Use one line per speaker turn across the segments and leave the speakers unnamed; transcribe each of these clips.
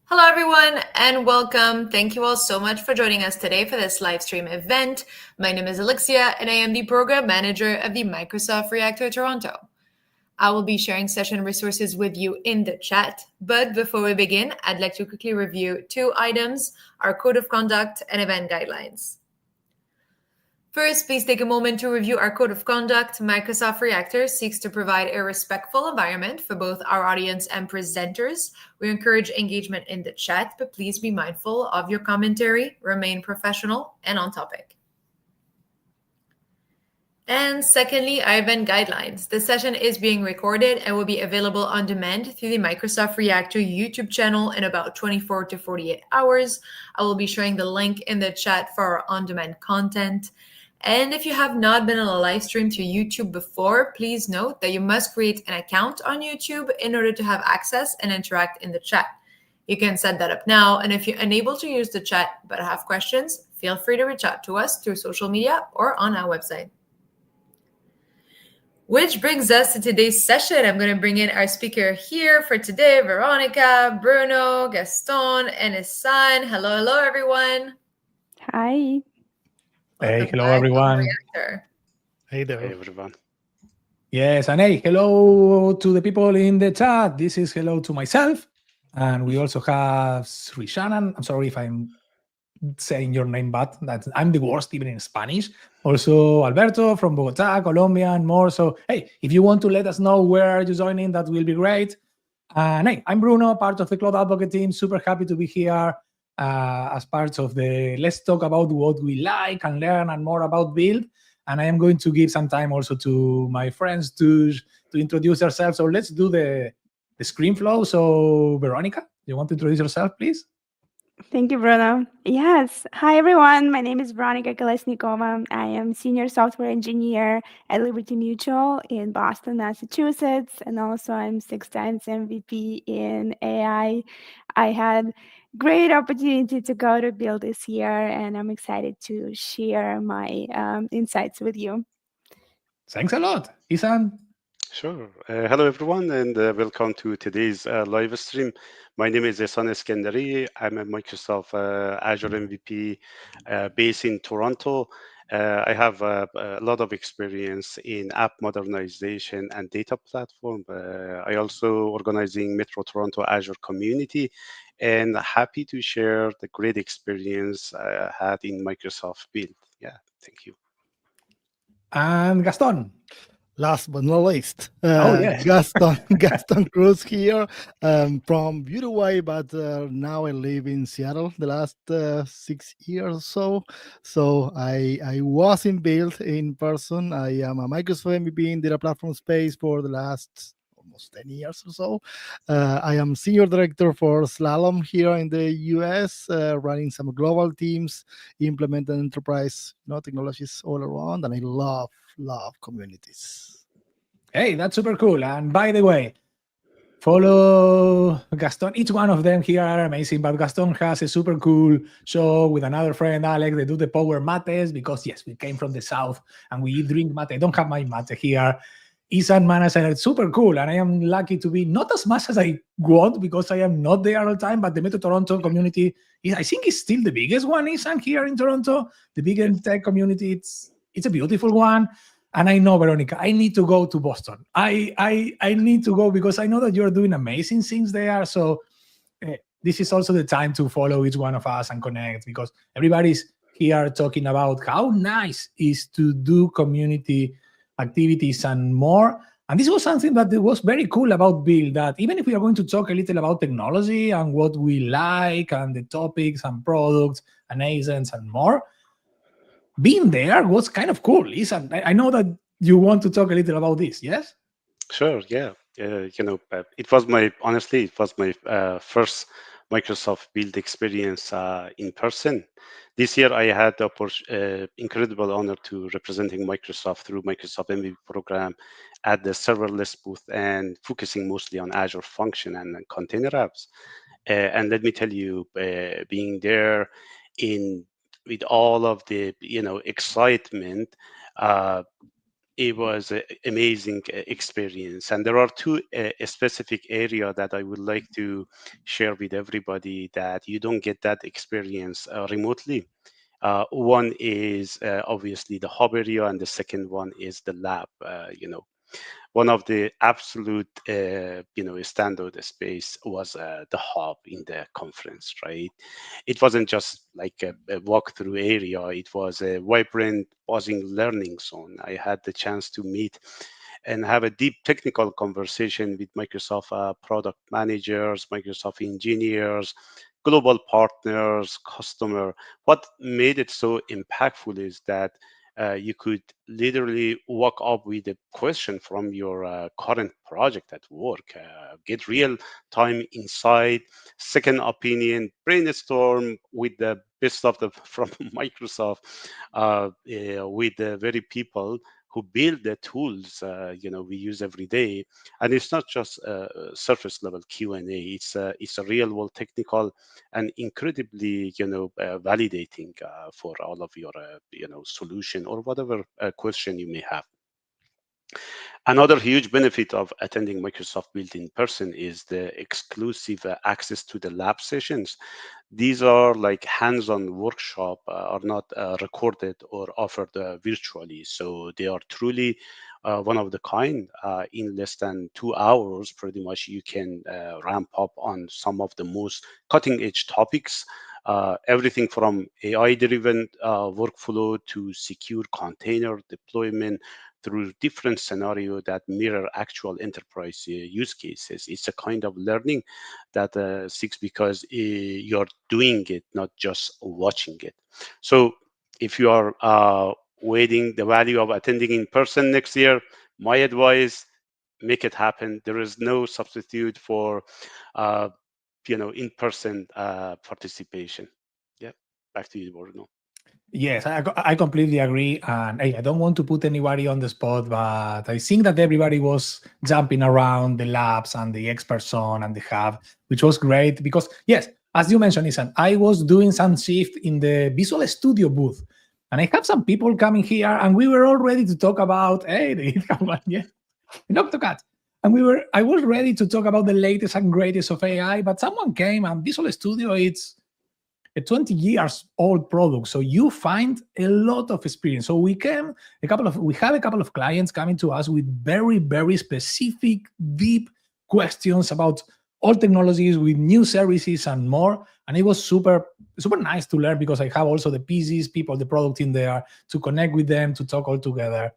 Hello, everyone, and welcome. Thank you all so much for joining us today for this live stream event. My name is Alexia, and I am the program manager of the Microsoft Reactor Toronto. I will be sharing session resources with you in the chat. But before we begin, I'd like to quickly review two items, our code of conduct and event guidelines. First, please take a moment to review our code of conduct. Microsoft Reactor seeks to provide a respectful environment for both our audience and presenters. We encourage engagement in the chat, but please be mindful of your commentary, remain professional and on topic. And secondly, our event guidelines. The session is being recorded and will be available on demand through the Microsoft Reactor YouTube channel in about 24 to 48 hours. I will be sharing the link in the chat for our on-demand content. And if you have not been on a live stream to YouTube before, please note that you must create an account on YouTube in order to have access and interact in the chat. You can set that up now, and if you're unable to use the chat but have questions, feel free to reach out to us through social media or on our website. Which brings us to today's session. I'm going to bring in our speaker here for today, Veronica, Bruno, Gaston, and his son. Hello, everyone.
Hi.
Welcome
Hello,
back to
everyone.
Reactor.
Hey there.
Hey, everyone.
Yes, and hey, hello to the people in the chat. This is hello to myself. And we also have Sri Shannon. I'm sorry if I'm saying your name, but I'm the worst even in Spanish. Also, Alberto from Bogota, Colombia, and more. So, hey, if you want to let us know where you're joining, that will be great. And hey, I'm Bruno, part of the Cloud Advocate team. Super happy to be here as part of the Let's Talk About What We Like and Learn and more about Build. And I am going to give some time also to my friends to introduce themselves. So let's do the screen flow. So Veronica, you want to introduce yourself, please?
Thank you, Bruno. Yes. Hi, everyone. My name is Veronica Kolesnikova. I am senior software engineer at Liberty Mutual in Boston, Massachusetts. And also I'm 6 times MVP in AI. I had great opportunity to go to Build this year, and I'm excited to share my insights with you.
Thanks a lot. Isan?
Sure. Hello, everyone, and welcome to today's live stream. My name is Ehsan Eskandari. I'm a Microsoft Azure MVP based in Toronto. I have a lot of experience in app modernization and data platform. I also organizing Metro Toronto Azure community, and happy to share the great experience I had in Microsoft Build. Yeah, thank you.
And Gaston.
Last but not least,
yeah.
Gaston Cruz here from Uruguay, but now I live in Seattle the last 6 years or so. So I was in Build in person. I am a Microsoft MVP in data platform space for the last almost 10 years or so. I am senior director for Slalom here in the US, running some global teams, implementing enterprise technologies all around, and I love communities.
Hey, that's super cool. And by the way, follow Gaston. Each one of them here are amazing, but Gaston has a super cool show with another friend, Alex. They do the power mates because, yes, we came from the south and we drink mate. I don't have my mate here. Isan manager, it's super cool. And I am lucky to be not as much as I want because I am not there all the time, but the Metro Toronto community, I think, is still the biggest one, Isan, here in Toronto. The biggest tech community, it's a beautiful one. And I know, Veronica, I need to go to Boston. I need to go because I know that you're doing amazing things there. So this is also the time to follow each one of us and connect because everybody's here talking about how nice is to do community activities and more. And this was something that was very cool about Build, that even if we are going to talk a little about technology and what we like and the topics and products and agents and more, being there was kind of cool. Listen, I know that you want to talk a little about this, yes?
Sure, yeah. It was my first Microsoft Build experience in person. This year, I had the incredible honor to representing Microsoft through Microsoft MVP program at the serverless booth and focusing mostly on Azure function and container apps. And let me tell you, being there with all of the excitement, it was an amazing experience. And there are two specific area that I would like to share with everybody that you don't get that experience remotely. One is obviously the hub area, and the second one is the lab. One of the absolute standout space was the hub in the conference, right? It wasn't just like a walk-through area. It was a vibrant buzzing learning zone. I had the chance to meet and have a deep technical conversation with Microsoft product managers, Microsoft engineers, global partners, customer. What made it so impactful is that you could literally walk up with a question from your current project at work, get real time insight, second opinion, brainstorm with the best of the from Microsoft, with the very people who build the tools we use every day. And it's not just surface level Q&A. It's a real world technical and incredibly validating for all of your solution or whatever question you may have. Another huge benefit of attending Microsoft Build in person is the exclusive access to the lab sessions. These are like hands-on workshop, are not recorded or offered virtually. So they are truly one of the kind. In less than 2 hours, pretty much you can ramp up on some of the most cutting-edge topics. Everything from AI-driven workflow to secure container deployment through different scenario that mirror actual enterprise use cases. It's a kind of learning that sticks because you're doing it, not just watching it. So if you are weighing the value of attending in person next year, my advice, make it happen. There is no substitute for uh, in-person participation. Yeah, back to you, Bruno.
Yes, I completely agree. And hey, I don't want to put anybody on the spot, but I think that everybody was jumping around the labs and the expert zone and the hub, which was great because, yes, as you mentioned, Isan, I was doing some shift in the Visual Studio booth. And I have some people coming here, and we were all ready to talk about, hey, the GitHub one, yeah, in Octocat. And I was ready to talk about the latest and greatest of AI, but someone came and Visual Studio, it's a 20 years old product, so you find a lot of experience. So we have a couple of clients coming to us with very, very specific, deep questions about all technologies with new services and more. And it was super nice to learn because I have also the pieces, people, the product in there to connect with them, to talk all together.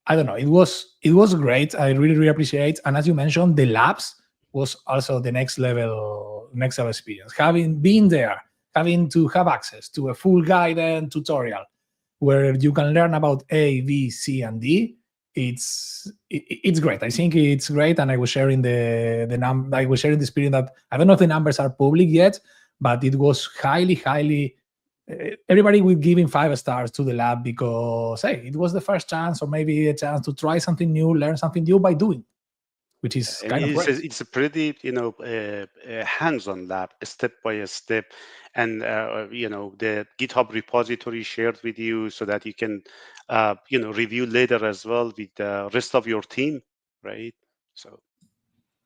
I don't know. It was great. I really, really appreciate. And as you mentioned, the labs was also the next level experience. Having been there, having to have access to a full guide and tutorial where you can learn about A, B, C, and D. It's great. I think it's great. And I was sharing I was sharing the experience that I don't know if the numbers are public yet, but it was highly everybody would giving 5 stars to the lab because hey, it was the first chance or maybe a chance to try something new, learn something new by doing, which is
And
kind of great.
it's a pretty, hands-on lab, step by step, and the GitHub repository shared with you so that you can, review later as well with the rest of your team, right? So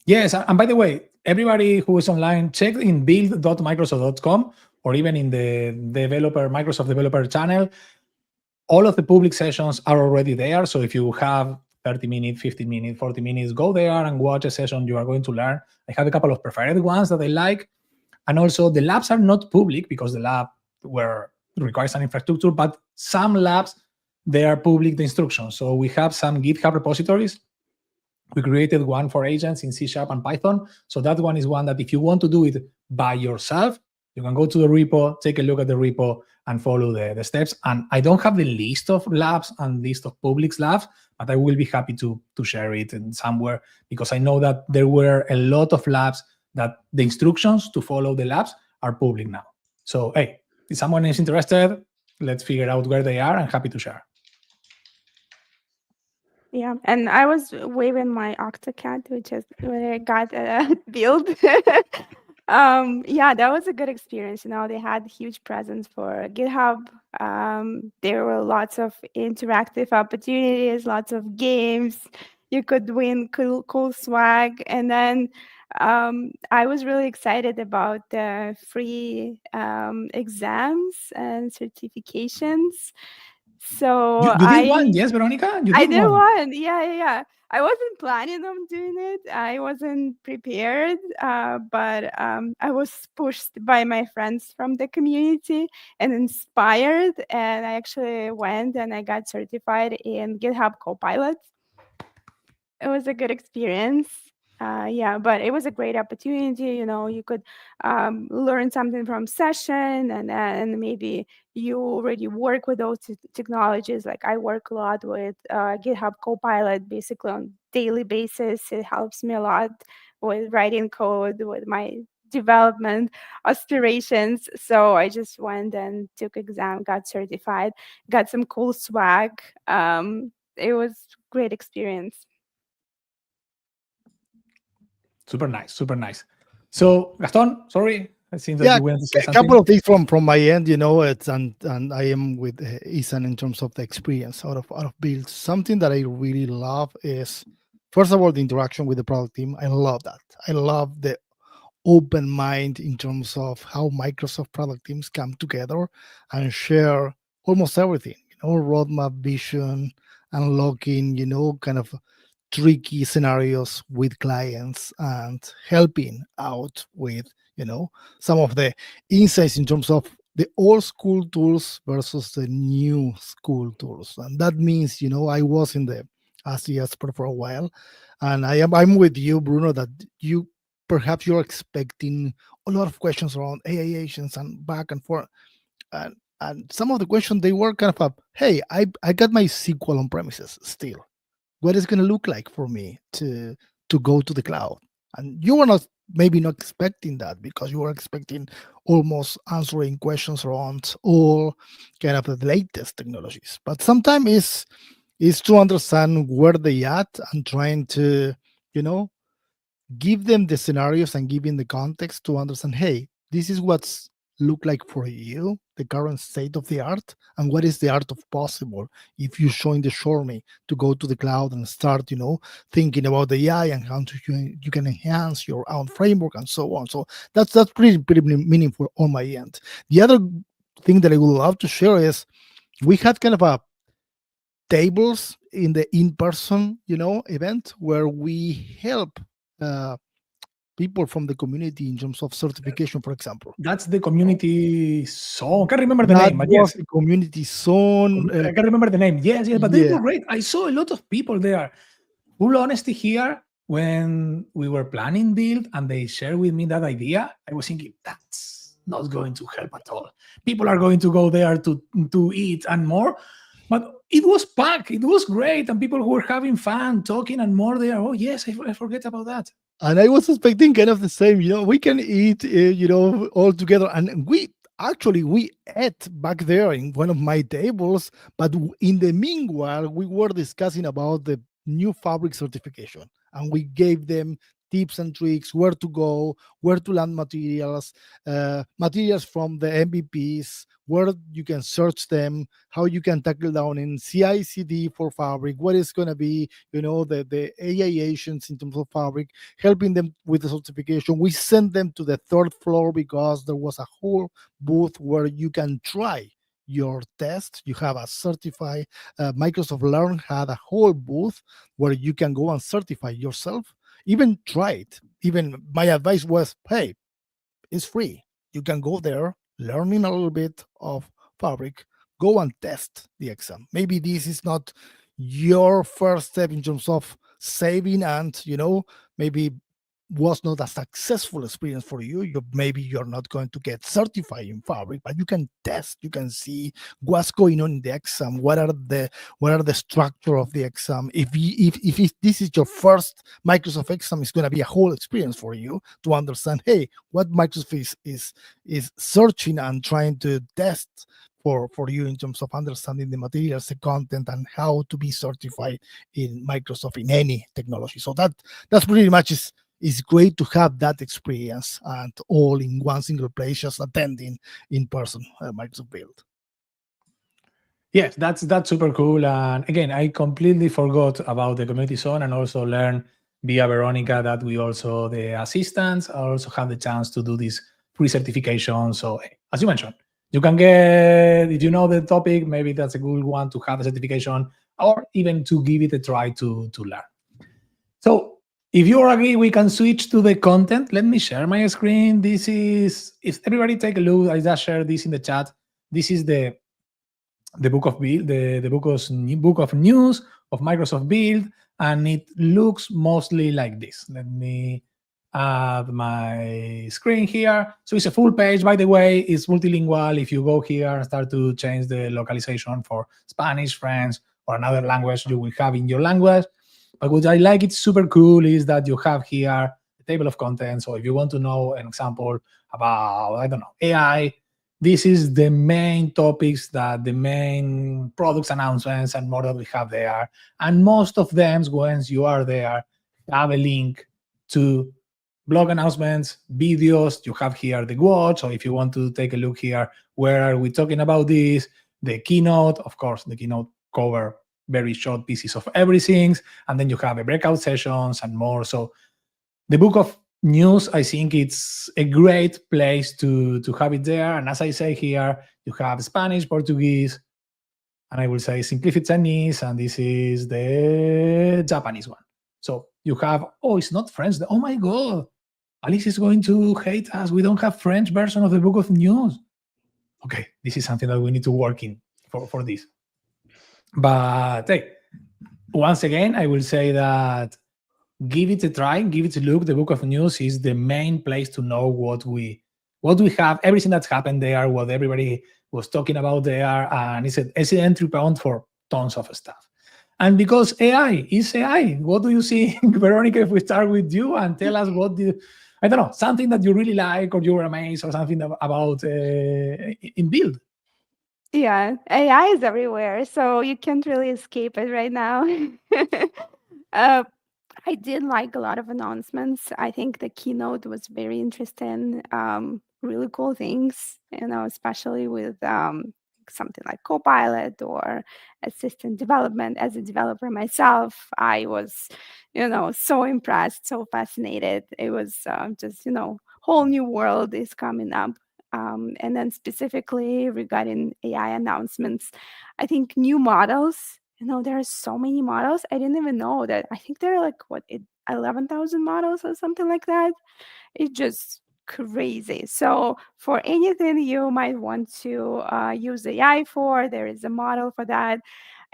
Yes, and by the way, everybody who is online, check in build.microsoft.com or even in the Microsoft developer channel. All of the public sessions are already there. So if you have 30 minutes, 15 minutes, 40 minutes, go there and watch a session you are going to learn. I have a couple of preferred ones that I like. And also the labs are not public because the lab requires an infrastructure, but some labs, they are public the instructions. So we have some GitHub repositories. We created one for agents in C# and Python. So that one is one that if you want to do it by yourself, you can go to the repo, take a look at the repo, and follow the steps. And I don't have the list of labs and list of public labs, but I will be happy to share it in somewhere because I know that there were a lot of labs that the instructions to follow the labs are public now. So, hey, if someone is interested, let's figure out where they are. I'm happy to share.
Yeah, and I was waving my AutoCAD, which is where I got a build. Yeah, that was a good experience. They had huge presence for GitHub. There were lots of interactive opportunities, lots of games. You could win cool swag. And then I was really excited about the free exams and certifications. So
You did one, yes, Veronica? You
I
did
did
one.
one. Yeah, yeah, yeah. I wasn't planning on doing it. I wasn't prepared, but I was pushed by my friends from the community and inspired. And I actually went and I got certified in GitHub Copilot. It was a good experience. Yeah, but it was a great opportunity. You could learn something from session, and then maybe you already work with those technologies. Like I work a lot with GitHub Copilot, basically on daily basis. It helps me a lot with writing code, with my development aspirations. So I just went and took exam, got certified, got some cool swag. It was great experience.
Super nice, super nice. So, Gaston, sorry, it seems that
Yeah,
you wanted to say
a
something.
couple of things from my end. It's and I am with Ethan in terms of the experience out of builds. Something that I really love is, first of all, the interaction with the product team. I love that. I love the open mind in terms of how Microsoft product teams come together and share almost everything. Roadmap, vision, unlocking. Kind of tricky scenarios with clients and helping out with some of the insights in terms of the old school tools versus the new school tools. And that means I was in the ASI for a while, and I'm with you, Bruno, that you perhaps you're expecting a lot of questions around AI agents and back and forth. And some of the questions, they were kind of hey, I got my SQL on premises still. What is going to look like for me to go to the cloud? And you were not maybe not expecting that, because you were expecting almost answering questions around all kind of the latest technologies. But sometimes is to understand where they at and trying to you know give them the scenarios and giving the context to understand, hey, this is what's look like for you, the current state of the art, and what is the art of possible if you join the journey to go to the cloud and start thinking about the AI and how you can enhance your own framework and so on. So that's pretty meaningful on my end. The other thing that I would love to share is we had kind of a tables in the in-person event where we help uh, people from the community in terms of certification, for example.
That's the community song. I can't remember the
That
name, but
was
yes.
the community zone.
I can't remember the name. Yes, yes, but they
Yeah,
were great. I saw a lot of people there. Full honesty here, when we were planning build and they shared with me that idea, I was thinking that's not going to help at all. People are going to go there to eat and more. But it was packed. It was great, and people who were having fun, talking and more there. Oh yes, I forget about that.
and I was expecting kind of the same. We can eat, all together, and we ate back there in one of my tables. But in the meanwhile, we were discussing about the new fabric certification, and we gave them tips and tricks, where to go, where to land materials from the MVPs, where you can search them, how you can tackle down in CI/CD for fabric, what is going to be, the AI agents in terms of fabric, helping them with the certification. We sent them to the third floor because there was a whole booth where you can try your test. You have a certified Microsoft Learn had a whole booth where you can go and certify yourself, even try it. Even my advice was, hey, it's free. You can go there, learning a little bit of fabric, go and test the exam. Maybe this is not your first step in terms of saving, and maybe was not a successful experience for you. Maybe you're not going to get certified in fabric, but you can test, you can see what's going on in the exam, what are the structure of the exam. If this is your first Microsoft exam, it's going to be a whole experience for you to understand, hey, what Microsoft is searching and trying to test for you in terms of understanding the materials, the content, and how to be certified in Microsoft in any technology. So that's pretty much it's great to have that experience and all in one single place, just attending in person Microsoft Build.
Yes, that's super cool. And again, I completely forgot about the community zone and also learn via Veronica that we also the assistants also have the chance to do this free certification. So as you mentioned, you can get if you know the topic, maybe that's a good one to have a certification or even to give it a try to learn. So if you all agree, we can switch to the content. Let me share my screen. This is if everybody take a look, I just shared this in the chat. This is the book of build, the book of news of Microsoft Build, and it looks mostly like this. Let me add my screen here. So it's a full page, by the way. It's multilingual. If you go here and start to change the localization for Spanish, French, or another language, you will have in your language. But what I like, it's super cool, is that you have here a table of contents. So if you want to know an example about, I don't know, AI, this is the main topics, that the main products announcements and more that we have there. And most of them, once you are there, have a link to blog announcements, videos. You have here the watch. So if you want to take a look here, where are we talking about this? The keynote, of course, the keynote cover very short pieces of everything. And then you have a breakout sessions and more. So the book of news, I think it's a great place to have it there. And as I say here, you have Spanish, Portuguese, and I will say simplified Chinese, and this is the Japanese one. So you have, oh, it's not French. Oh my God, Alice is going to hate us. We don't have French version of the book of news. Okay, this is something that we need to work in for this. But hey, once again, I will say that give it a try, give it a look. The book of news is the main place to know what we have, everything that's happened there, what everybody was talking about there, and it's an entry point for tons of stuff. And because AI is AI, what do you see, Veronica? If we start with you and tell us I don't know, something that you really like or you were amazed or something about in Build.
Yeah, AI is everywhere, so you can't really escape it right now. uh, I did like a lot of announcements. I think the keynote was very interesting. Really cool things, especially with something like Copilot or assistant development. As a developer myself, I was, so impressed, so fascinated. It was just, whole new world is coming up. And then specifically regarding AI announcements, I think new models, there are so many models. I didn't even know that. I think there are like 11,000 models or something like that. It's just crazy. So for anything you might want to use AI for, there is a model for that.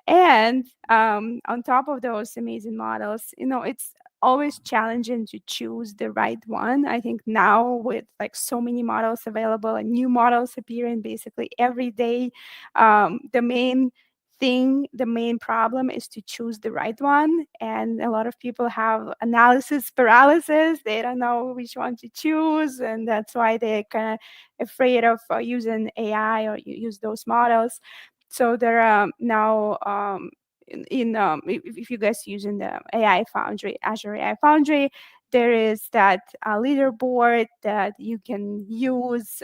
And on top of those amazing models, it's always challenging to choose the right one. I think now with like so many models available and new models appearing basically every day, the main problem is to choose the right one. And a lot of people have analysis paralysis. They don't know which one to choose, and that's why they're kind of afraid of using AI or use those models. So there are now if you guys using the AI Foundry, Azure AI Foundry, there is that leaderboard that you can use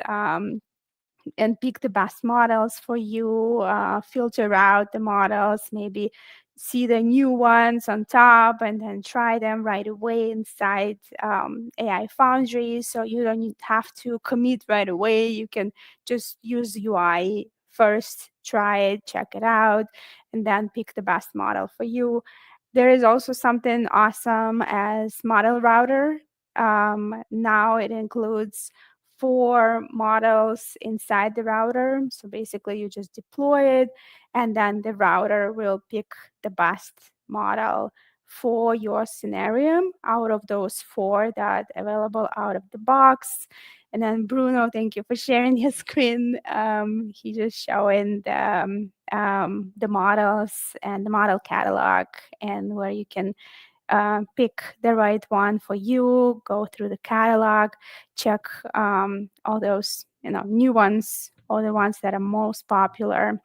and pick the best models for you, filter out the models, maybe see the new ones on top and then try them right away inside AI Foundry. So you don't have to commit right away. You can just use UI first, try it, check it out, and then pick the best model for you. There is also something awesome as Model Router. Now it includes 4 models inside the router. So basically you just deploy it and then the router will pick the best model for your scenario out of those 4 that are available out of the box. And then Bruno, thank you for sharing his screen. He just showing the models and the model catalog and where you can pick the right one for you, go through the catalog, check all those new ones, all the ones that are most popular.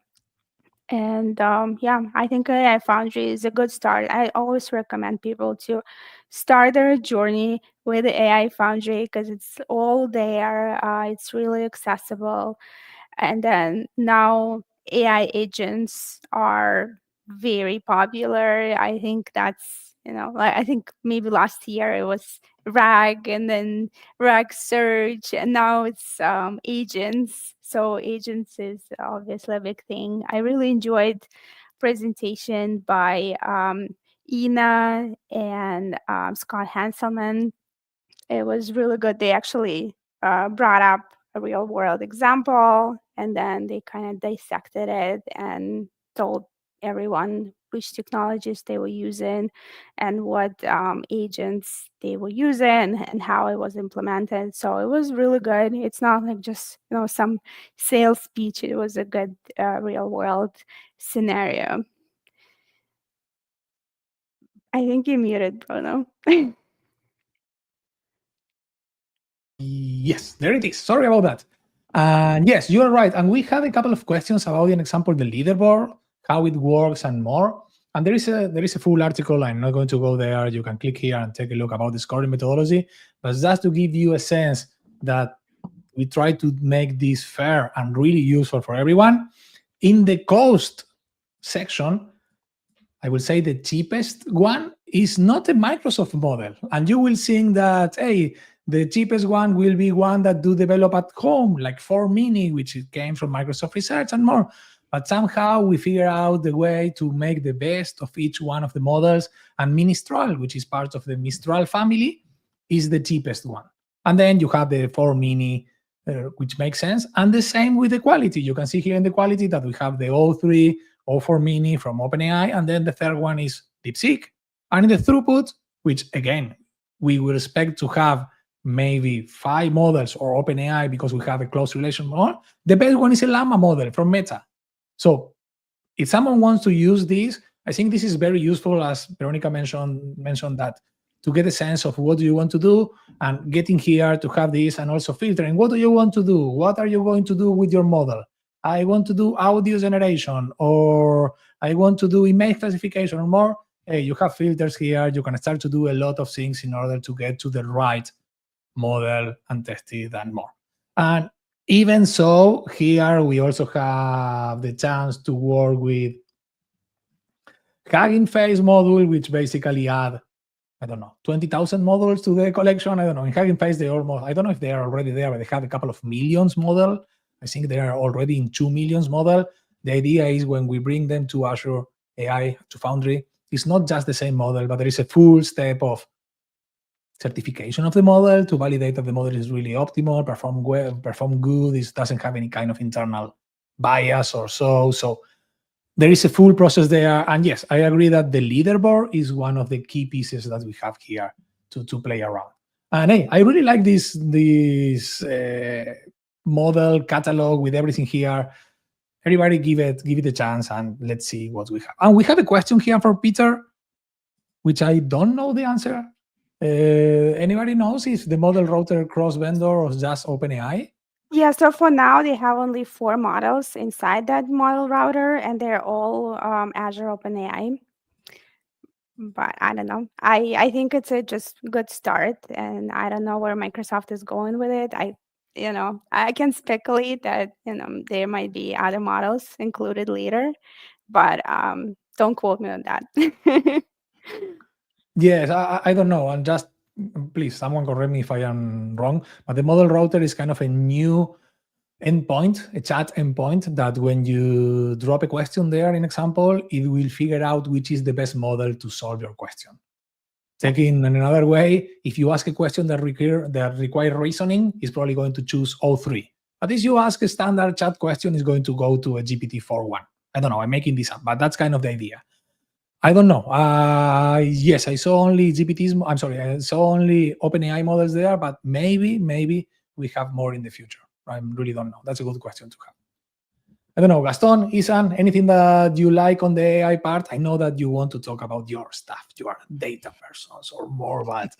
And yeah, I think AI Foundry is a good start. I always recommend people to start their journey with the AI Foundry because it's all there. It's really accessible. And then now AI agents are very popular. I think that's, like I think maybe last year it was RAG and then RAG Search, and now it's agents. So agents is obviously a big thing. I really enjoyed presentation by Ina and Scott Hanselman. It was really good. They actually brought up a real world example, and then they kind of dissected it and told everyone which technologies they were using and what agents they were using and how it was implemented. So it was really good. It's not like just some sales speech. It was a good real world scenario. I think you muted, Bruno.
Yes, there it is. Sorry about that. And yes, you're right. And we had a couple of questions about, an example, the leaderboard, how it works, and more. And there is a full article. I'm not going to go there. You can click here and take a look about the scoring methodology. But just to give you a sense that we try to make this fair and really useful for everyone, in the cost section, I will say the cheapest one is not a Microsoft model. And you will think that, hey, the cheapest one will be one that do develop at home, like 4Mini, which came from Microsoft Research and more. But somehow we figure out the way to make the best of each one of the models. And Mistral, which is part of the Mistral family, is the cheapest one. And then you have the 4Mini, which makes sense. And the same with the quality. You can see here in the quality that we have the O3, O4Mini from OpenAI, and then the third one is DeepSeek. And in the throughput, which again, we will expect to have maybe 5 models or OpenAI because we have a close relation more, the best one is a Llama model from Meta. So if someone wants to use this, I think this is very useful, as Veronica mentioned that, to get a sense of what do you want to do, and getting here to have this, and also filtering. What do you want to do? What are you going to do with your model? I want to do audio generation, or I want to do image classification or more. Hey, you have filters here. You can start to do a lot of things in order to get to the right model and test it and more. And even so, here we also have the chance to work with Hugging Face module, which basically add, I don't know, 20,000 models to the collection. I don't know. In Hugging Face, they almost, I don't know if they are already there, but they have a couple of millions model. I think they are already in 2 millions model. The idea is when we bring them to Azure AI, to Foundry, it's not just the same model, but there is a full step of certification of the model to validate that the model is really optimal, perform well, perform good, it doesn't have any kind of internal bias or so. So there is a full process there. And yes, I agree that the leaderboard is one of the key pieces that we have here to play around. And hey, I really like this model catalog with everything here. Everybody give it a chance, and let's see what we have. And we have a question here for Peter, which I don't know the answer. Anybody knows if the model router cross-vendor or just OpenAI?
Yeah, so for now, they have only 4 models inside that model router, and they're all Azure OpenAI. But I don't know. I think it's a just good start, and I don't know where Microsoft is going with it. I can speculate that there might be other models included later, but don't quote me on that.
Yes, I don't know. And just please, someone correct me if I am wrong, but the model router is kind of a new endpoint, a chat endpoint, that when you drop a question there, in example, it will figure out which is the best model to solve your question. Taking in another way, if you ask a question that require reasoning, it's probably going to choose O3. But if you ask a standard chat question, it's going to go to a GPT-4.1. I don't know, I'm making this up, but that's kind of the idea. I don't know. Yes, I saw only I saw only OpenAI models there, but maybe we have more in the future. I really don't know. That's a good question to have. I don't know, Gaston, Isan, anything that you like on the AI part? I know that you want to talk about your stuff. You are data persons or more, but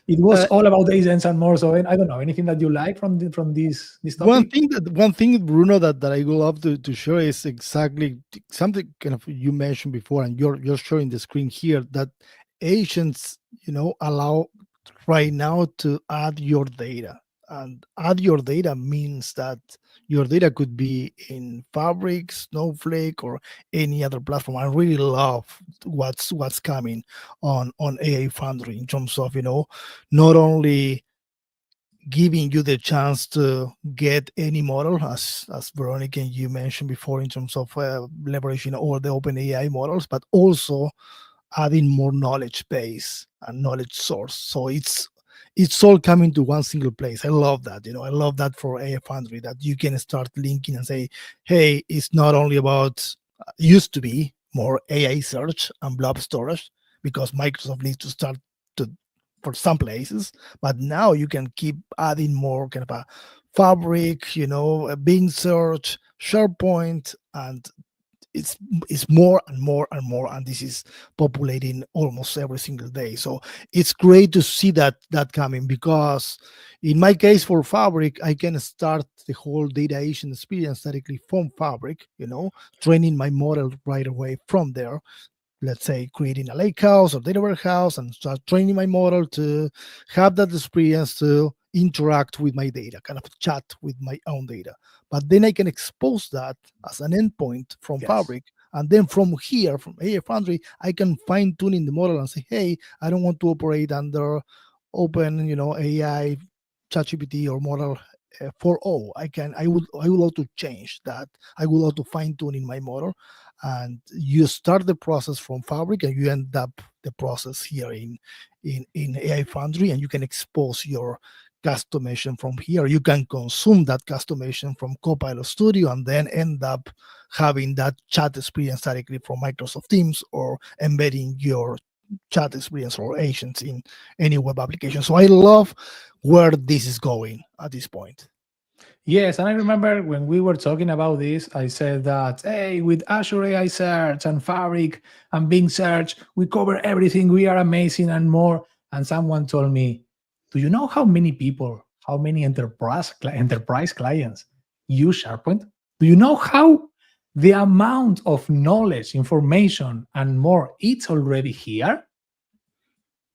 It was
Uh,
all about agents and more. So I don't know anything that you like from from this topic.
one thing, Bruno, that I would love to share is exactly something kind of you mentioned before, and you're showing the screen here that agents, allow right now to add your data. And add your data means that your data could be in Fabric, Snowflake, or any other platform. I really love what's coming on AI Foundry in terms of not only giving you the chance to get any model, as Veronica and you mentioned before, in terms of leveraging all the open AI models, but also adding more knowledge base and knowledge source. So it's all coming to one single place. I love that. I love that for AI Foundry, that you can start linking and say, hey, it's not only about used to be more AI search and blob storage, because Microsoft needs to start to for some places, but now you can keep adding more kind of a Fabric, a Bing search, SharePoint, and it's it's more and more and more, and this is populating almost every single day. So it's great to see that coming, because in my case for Fabric, I can start the whole data agent experience directly from Fabric, training my model right away from there. Let's say creating a lake house or data warehouse, and start training my model to have that experience to interact with my data, kind of chat with my own data. But then I can expose that as an endpoint from
Yes.
Fabric. And then from here, from AI Foundry, I can fine tune in the model and say, hey, I don't want to operate under open, AI, ChatGPT or model 4.0. I would love to change that. I would love to fine tune in my model, and you start the process from Fabric, and you end up the process here in AI Foundry, and you can expose your customization from here. You can consume that customization from Copilot Studio, and then end up having that chat experience directly from Microsoft Teams, or embedding your chat experience or agents in any web application. So I love where this is going at this point.
Yes, and I remember when we were talking about this, I said that, hey, with Azure AI Search and Fabric and Bing Search, we cover everything. We are amazing and more. And someone told me, do you know how many people, how many enterprise clients use SharePoint? Do you know how the amount of knowledge, information, and more it's already here?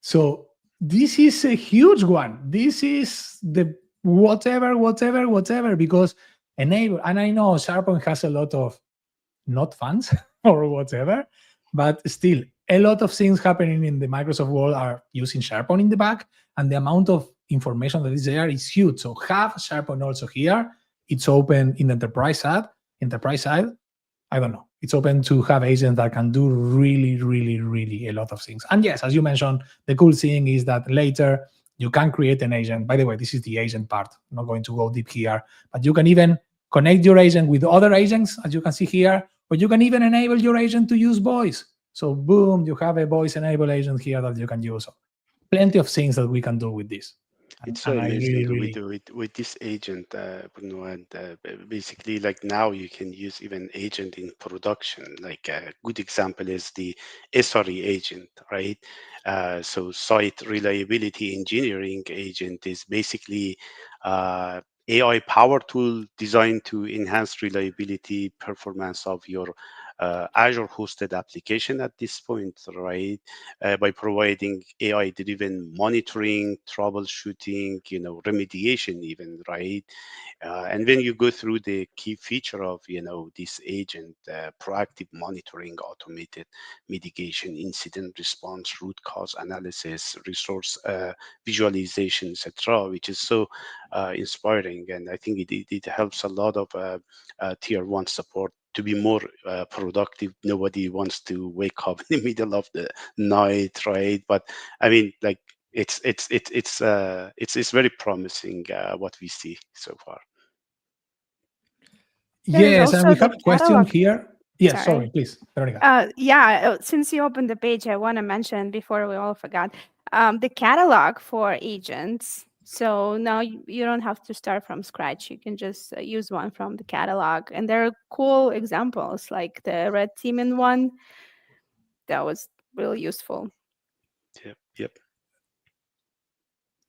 So this is a huge one. This is the whatever, because enable, and I know SharePoint has a lot of not fans or whatever, but still a lot of things happening in the Microsoft world are using SharePoint in the back, and the amount of information that is there is huge. So have SharePoint also here. It's open in the enterprise side. I don't know. It's open to have agents that can do really, really, really a lot of things. And yes, as you mentioned, the cool thing is that later you can create an agent. By the way, this is the agent part. I'm not going to go deep here, but you can even connect your agent with other agents, as you can see here, or you can even enable your agent to use voice. So boom, you have a voice enabled agent here that you can use. Plenty of things that we can do with this. And,
It's so
and I
amazing
really,
with
really,
this agent, Bruno, and basically, like now you can use even agent in production. Like a good example is the SRE agent, right? So site reliability engineering agent is basically AI power tool designed to enhance reliability performance of your Azure hosted application at this point, right? By providing AI-driven monitoring, troubleshooting, remediation, even, right? And when you go through the key feature of, this agent, proactive monitoring, automated mitigation, incident response, root cause analysis, resource visualization, etc., which is so inspiring, and I think it helps a lot of tier one support to be more productive. Nobody wants to wake up in the middle of the night, right? But I mean, like it's very promising what we see so far.
There is
yes. And
also
we
the
have a question
catalog.
here. Yes,
Sorry.
sorry, please, Veronica.
Yeah, since you opened the page, I want to mention before we all forgot the catalog for agents. So now you don't have to start from scratch. You can just use one from the catalog. And there are cool examples like the red teaming one. That was really useful.
Yep, yep.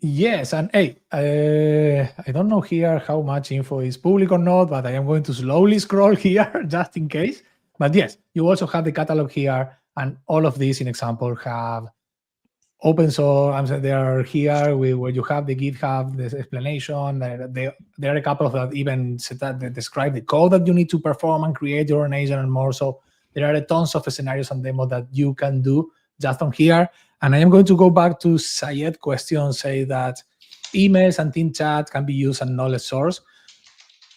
Yes, and hey, I don't know here how much info is public or not, but I am going to slowly scroll here just in case. But yes, you also have the catalog here, and all of these, in example, have open source. I'm saying they are here where you have the GitHub, this explanation. There are a couple of that even that describe the code that you need to perform and create your own agent and more. So there are tons of scenarios and demo that you can do just on here. And I am going to go back to Sayed question, say that emails and team chat can be used as knowledge source.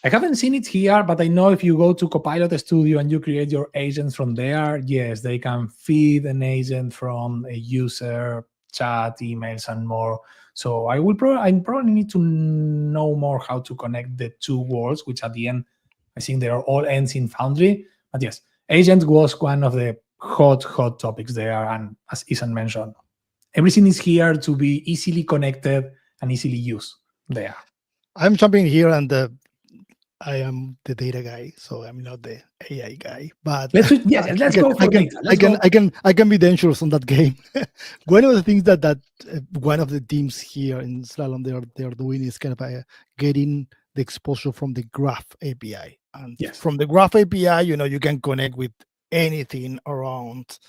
I haven't seen it here, but I know if you go to Copilot Studio and you create your agents from there, yes, they can feed an agent from a user, chat, emails, and more. So I probably need to know more how to connect the two worlds, which at the end, I think they are all ends in Foundry. But yes, agent was one of the hot topics there, and as Isan mentioned, everything is here to be easily connected and easily used there.
I'm jumping here, and I am the data guy, so I'm not the AI guy. But
Let's go for data.
I can be dangerous on that game. One of the things that one of the teams here in Slalom they're doing is kind of getting the exposure from the Graph API, and from the Graph API, you can connect with anything around,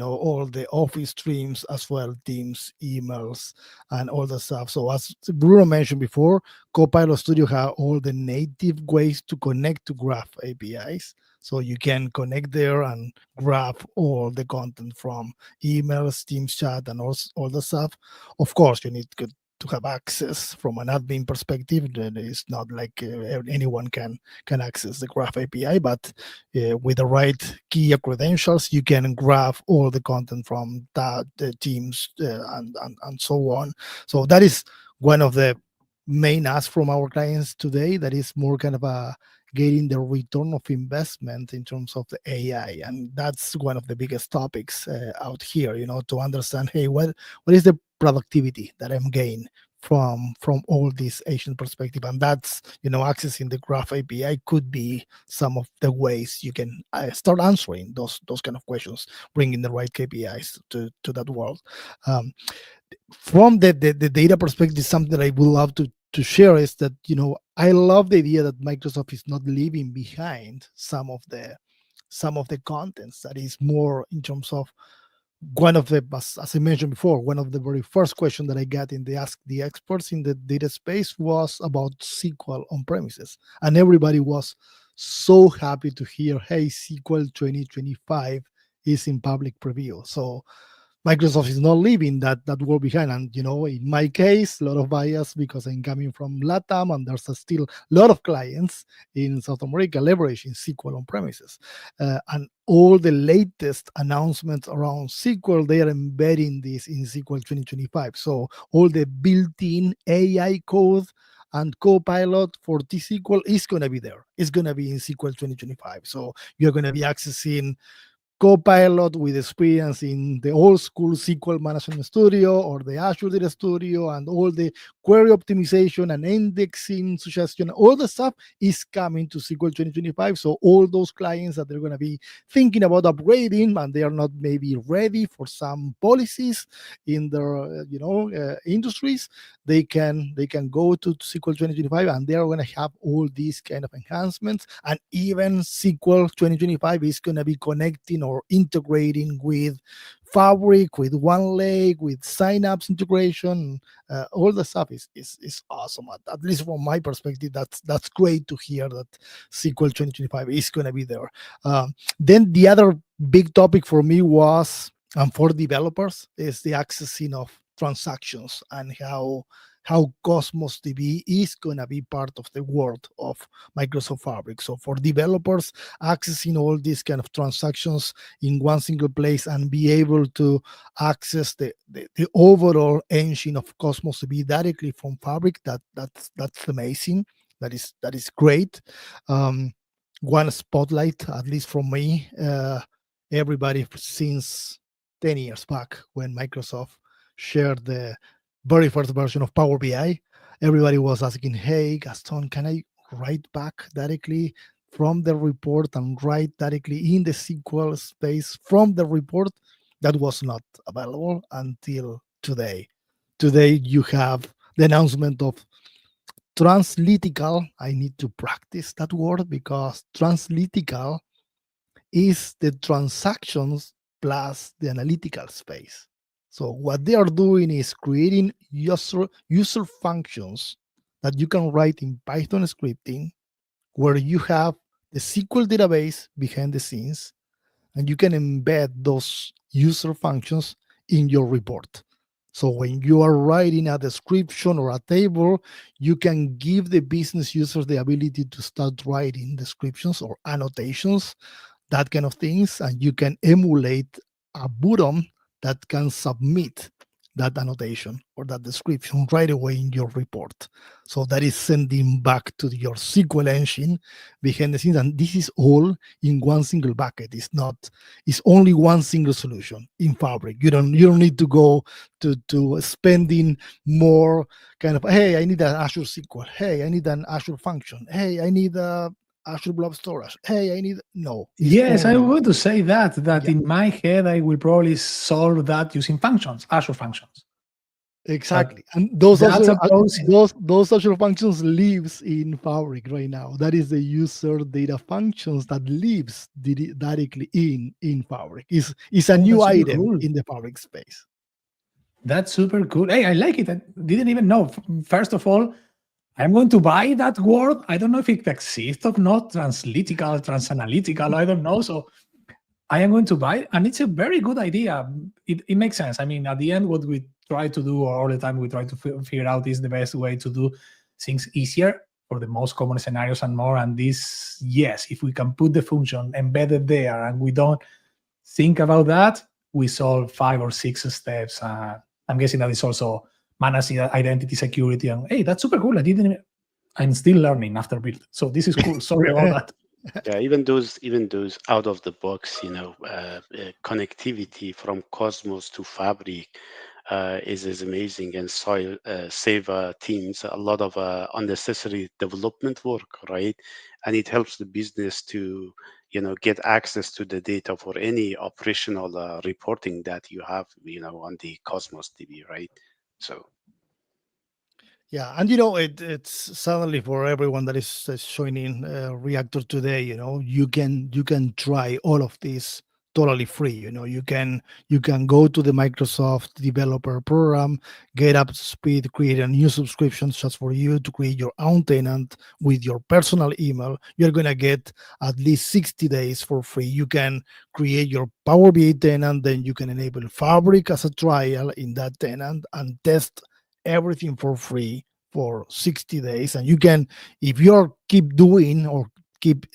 all the Office streams as well, Teams, emails, and all the stuff. So as Bruno mentioned before, Copilot Studio have all the native ways to connect to Graph APIs. So you can connect there and grab all the content from emails, Teams chat, and all the stuff. Of course, you need to have access from an admin perspective. Then it's not like anyone can access the Graph API, but with the right key or credentials, you can grab all the content from the Teams and so on. So that is one of the main asks from our clients today. That is more kind of a getting the return of investment in terms of the AI, and that's one of the biggest topics out here. To understand, hey, what is the productivity that I'm gaining from all this Asian perspective, and that's accessing the Graph API could be some of the ways you can start answering those kind of questions, bringing the right KPIs to that world. From the data perspective, something that I would love to share is that I love the idea that Microsoft is not leaving behind some of the contents that is more in terms of one of the, as I mentioned before, one of the very first questions that I got in the Ask the Experts in the data space was about SQL on premises, and everybody was so happy to hear, hey, SQL 2025 is in public preview. So Microsoft is not leaving that world behind. And in my case, a lot of bias because I'm coming from LATAM, and there's still a lot of clients in South America leveraging SQL on premises. And all the latest announcements around SQL, they are embedding this in SQL 2025. So all the built-in AI code and Copilot for T-SQL is going to be there. It's going to be in SQL 2025. So you're going to be accessing Copilot with experience in the old school SQL Management Studio or the Azure Data Studio, and all the query optimization and indexing suggestion, all the stuff is coming to SQL 2025. So all those clients that they're going to be thinking about upgrading, and they are not maybe ready for some policies in their industries, they can go to SQL 2025, and they are going to have all these kind of enhancements. And even SQL 2025 is going to be connecting or integrating with Fabric, with OneLake, with Synapse integration. All the stuff is awesome. At least from my perspective, that's great to hear that SQL 2025 is going to be there. Then the other big topic for me was, and for developers, is the accessing of transactions, and how Cosmos DB is going to be part of the world of Microsoft Fabric. So for developers, accessing all these kind of transactions in one single place and be able to access the overall engine of Cosmos DB directly from Fabric, that's amazing. That is great. One spotlight, at least from me, everybody since 10 years back when Microsoft shared the very first version of Power BI, everybody was asking, hey, Gaston, can I write back directly from the report and write directly in the SQL space from the report? That was not available until today. Today, you have the announcement of translytical. I need to practice that word because translytical is the transactions plus the analytical space. So what they are doing is creating user functions that you can write in Python scripting, where you have the SQL database behind the scenes, and you can embed those user functions in your report. So when you are writing a description or a table, you can give the business users the ability to start writing descriptions or annotations, that kind of things, and you can emulate a button that can submit that annotation or that description right away in your report. So that is sending back to your SQL engine behind the scenes, and this is all in one single bucket. It's only one single solution in Fabric. You don't need to go to spending more kind of, hey, I need an Azure SQL, hey, I need an Azure function, hey, I need a Azure Blob Storage. Hey, I need no.
Yes, I want to say that
Yeah.
in my head I will probably solve that using functions, Azure functions.
Exactly, and those
that's
Azure,
approach.
those Azure functions lives in Fabric right now. That is the user data functions that lives directly in Fabric. Is a new
That's super
item
cool.
in the Fabric space.
That's super cool. Hey, I like it. I didn't even know. First of all, I'm going to buy that word. I don't know if it exists or not. Translytical, transanalytical. I don't know. So I am going to buy it, and it's a very good idea. It makes sense. I mean, at the end, what we try to do all the time, we try to figure out is the best way to do things easier for the most common scenarios and more. And this, yes, if we can put the function embedded there and we don't think about that, we solve 5 or 6 steps. I'm guessing that is also managing identity security. And hey, that's super cool. I'm still learning after build. So this is cool. Sorry about that.
Yeah, even those out of the box, connectivity from Cosmos to Fabric is amazing and save teams a lot of unnecessary development work, right? And it helps the business to get access to the data for any operational reporting that you have on the Cosmos DB, right? So
Yeah, and it's suddenly for everyone that is joining Reactor today. You can try all of this totally free. You can go to the Microsoft developer program, get up to speed, create a new subscription just for you to create your own tenant with your personal email. You're gonna get at least 60 days for free. You can create your Power BI tenant, then you can enable Fabric as a trial in that tenant and test everything for free for 60 days. And you can, if you're keep doing or keep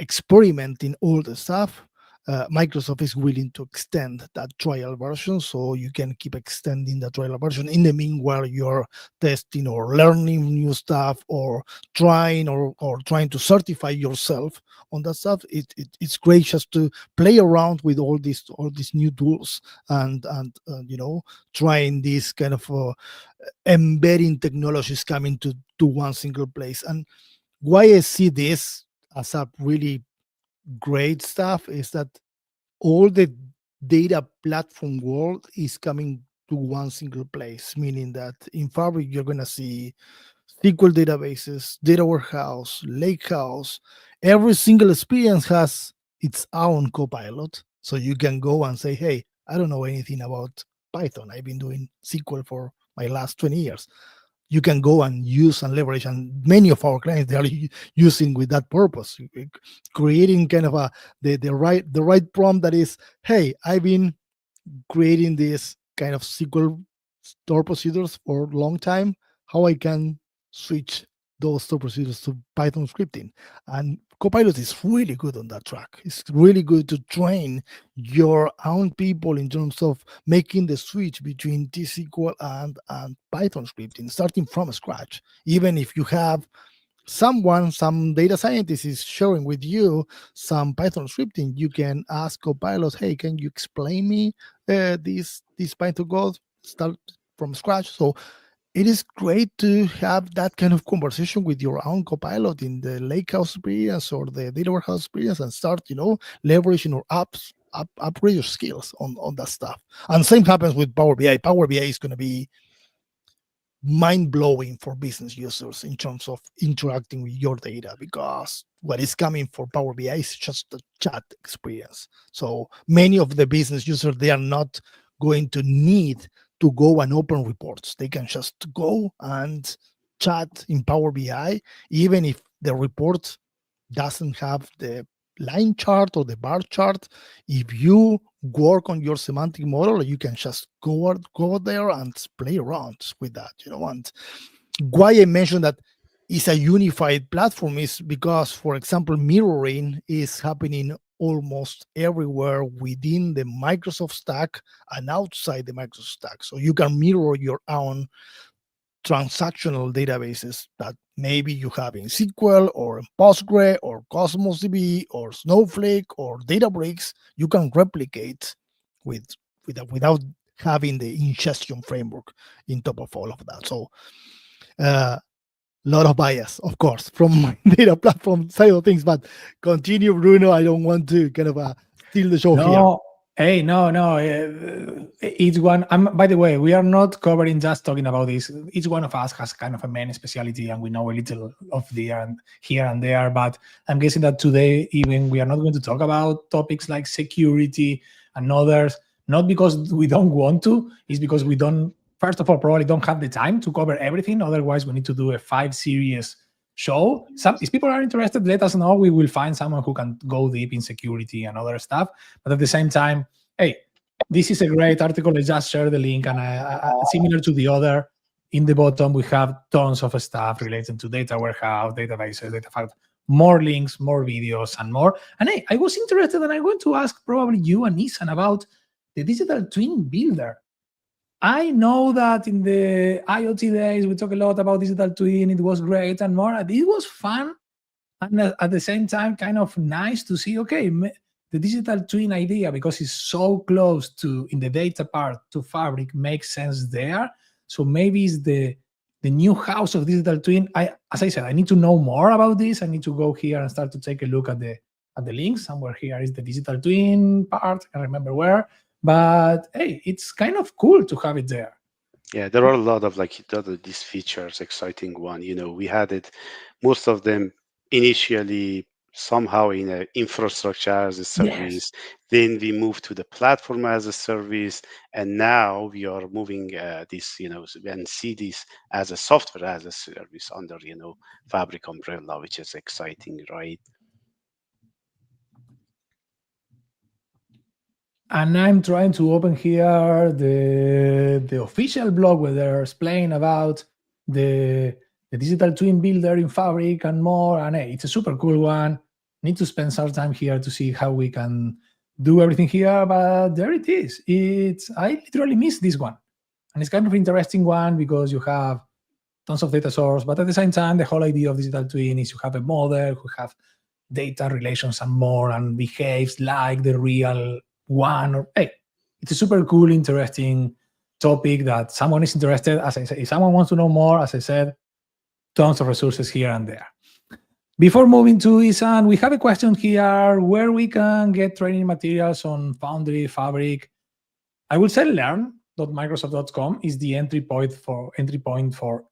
experimenting all the stuff, Microsoft is willing to extend that trial version, so you can keep extending the trial version in the meanwhile you're testing or learning new stuff or trying to certify yourself on that stuff. It's great just to play around with all these new tools and trying this kind of embedding technologies coming to one single place. And why I see this as a really great stuff is that all the data platform world is coming to one single place, meaning that in Fabric you're going to see SQL databases, data warehouse, lakehouse. Every single experience has its own copilot. So you can go and say, hey, I don't know anything about Python. I've been doing SQL for my last 20 years. You can go and use and leverage, and many of our clients they are using with that purpose, creating kind of the right prompt that is, hey, I've been creating this kind of SQL store procedures for a long time, how I can switch those store procedures to Python scripting. And Copilot is really good on that track. It's really good to train your own people in terms of making the switch between T-SQL and Python scripting, starting from scratch. Even if you have some data scientist is sharing with you some Python scripting, you can ask Copilot, hey, can you explain me this Python code, start from scratch. So it is great to have that kind of conversation with your own Copilot in the lakehouse experience or the data warehouse experience, and start leveraging or upgrade your skills on that stuff. And same happens with Power BI. Power BI is going to be mind-blowing for business users in terms of interacting with your data, because what is coming for Power BI is just a chat experience. So many of the business users, they are not going to need to go and open reports. They can just go and chat in Power BI, even if the report doesn't have the line chart or the bar chart. If you work on your semantic model, you can just go there and play around with that. And why I mentioned that is a unified platform is because, for example, mirroring is happening almost everywhere within the Microsoft stack and outside the Microsoft stack. So you can mirror your own transactional databases that maybe you have in SQL or in Postgre or Cosmos DB or Snowflake or Databricks. You can replicate with, without having the ingestion framework in top of all of that. So a lot of bias, of course, from my data platform side of things. But continue, Bruno. I don't want to kind of steal the show here.
No, hey, no. Each one. By the way, we are not covering just talking about this. Each one of us has kind of a main specialty, and we know a little of here and there. But I'm guessing that today, even we are not going to talk about topics like security and others. Not because we don't want to. It's because we don't. First of all, probably don't have the time to cover everything. Otherwise, we need to do a 5 series show. If people are interested, let us know. We will find someone who can go deep in security and other stuff. But at the same time, hey, this is a great article. I just shared the link, and similar to the other, in the bottom we have tons of stuff related to data warehouse, databases, data fact, more links, more videos, and more. And hey, I was interested, and I'm going to ask probably you and Isan about the digital twin builder. I know that in the IoT days, we talk a lot about digital twin. It was great and more. It was fun. And at the same time, kind of nice to see, okay, the digital twin idea, because it's so close to, in the data part, to Fabric, makes sense there. So maybe it's the new house of digital twin. As I said, I need to know more about this. I need to go here and start to take a look at the links. Somewhere here is the digital twin part. I can't remember where. But hey, it's kind of cool to have it there.
Yeah, there are a lot of these features, exciting one. We had it, most of them initially somehow in a infrastructure as a
Yes.
service. Then we moved to the platform as a service, and now we are moving this, and see this as a software as a service under, Fabric umbrella, which is exciting, right?
And I'm trying to open here the official blog where they're explaining about the digital twin builder in Fabric and more. And hey, it's a super cool one. Need to spend some time here to see how we can do everything here, but there it is. I literally missed this one. And it's kind of interesting one because you have tons of data source, but at the same time, the whole idea of digital twin is you have a model who have data relations and more and behaves like the real one. Or hey, it's a super cool, interesting topic that someone is interested. As I said, if someone wants to know more, as I said, tons of resources here and there. Before moving to Isan, we have a question here where we can get training materials on Foundry, Fabric. I will say learn.microsoft.com is the entry point for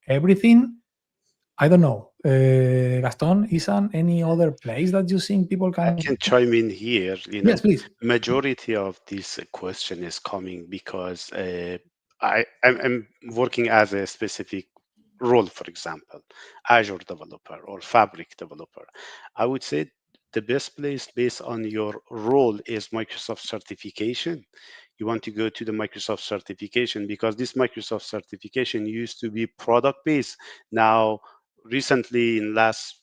everything. I don't know. Gaston, Isan, any other place that you think people
I
can?
can chime in here.
Yes, please.
Majority of this question is coming because I'm working as a specific role, for example, Azure developer or Fabric developer. I would say the best place based on your role is Microsoft certification. You want to go to the Microsoft certification because this Microsoft certification used to be product based. Now, recently, in last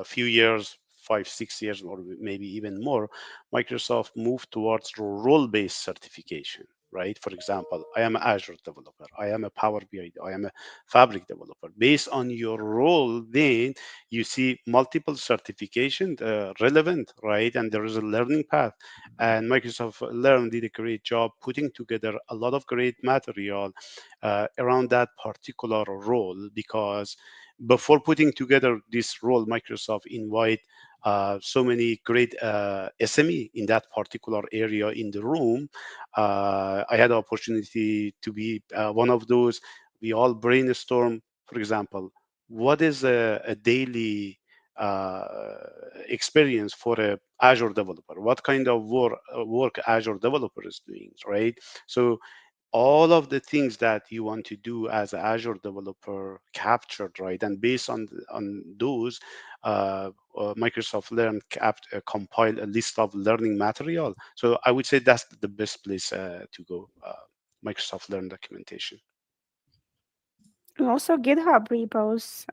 few years, 5, 6 years, or maybe even more, Microsoft moved towards role-based certification, right? For example, I am an Azure developer, I am a Power BI, I am a Fabric developer. Based on your role, then you see multiple certification relevant, right? And there is a learning path. And Microsoft Learn did a great job putting together a lot of great material around that particular role, because before putting together this role, Microsoft invite so many great SME in that particular area in the room. I had the opportunity to be one of those. we all brainstorm, for example, what is a daily uh, experience for a Azure developer? What kind of work Azure developer is doing, right? So all of the things that you want to do as an Azure developer captured, right? And based on those, Microsoft Learn compile a list of learning material. So I would say that's the best place to go. Microsoft Learn documentation.
Also, GitHub repos.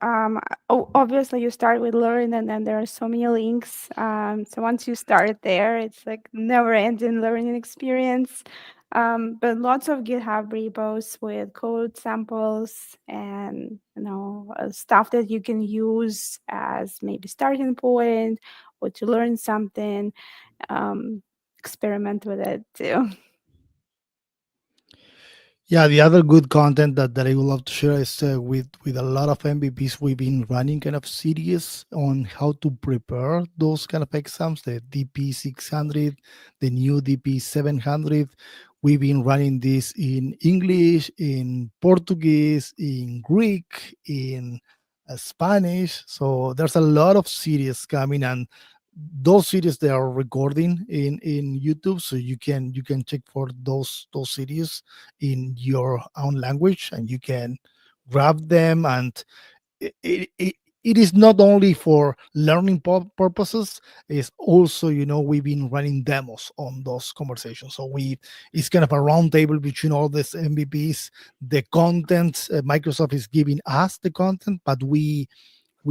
Obviously, you start with Learn, and then there are so many links. So once you start there, it's like never-ending learning experience. But lots of GitHub repos with code samples and stuff that you can use as maybe starting point or to learn something. Experiment with it too.
Yeah, the other good content that I would love to share is with a lot of MVPs. We've been running kind of series on how to prepare those kind of exams, the DP 600, the new DP 700. We've been running this in English, in Portuguese, in Greek, in Spanish. So there's a lot of series coming, and those series they are recording in YouTube, so you can check for those series in your own language, and you can grab them. And it is not only for learning purposes. It's also, we've been running demos on those conversations, so it's kind of a round table between all these MVPs. The content, Microsoft is giving us the content, but we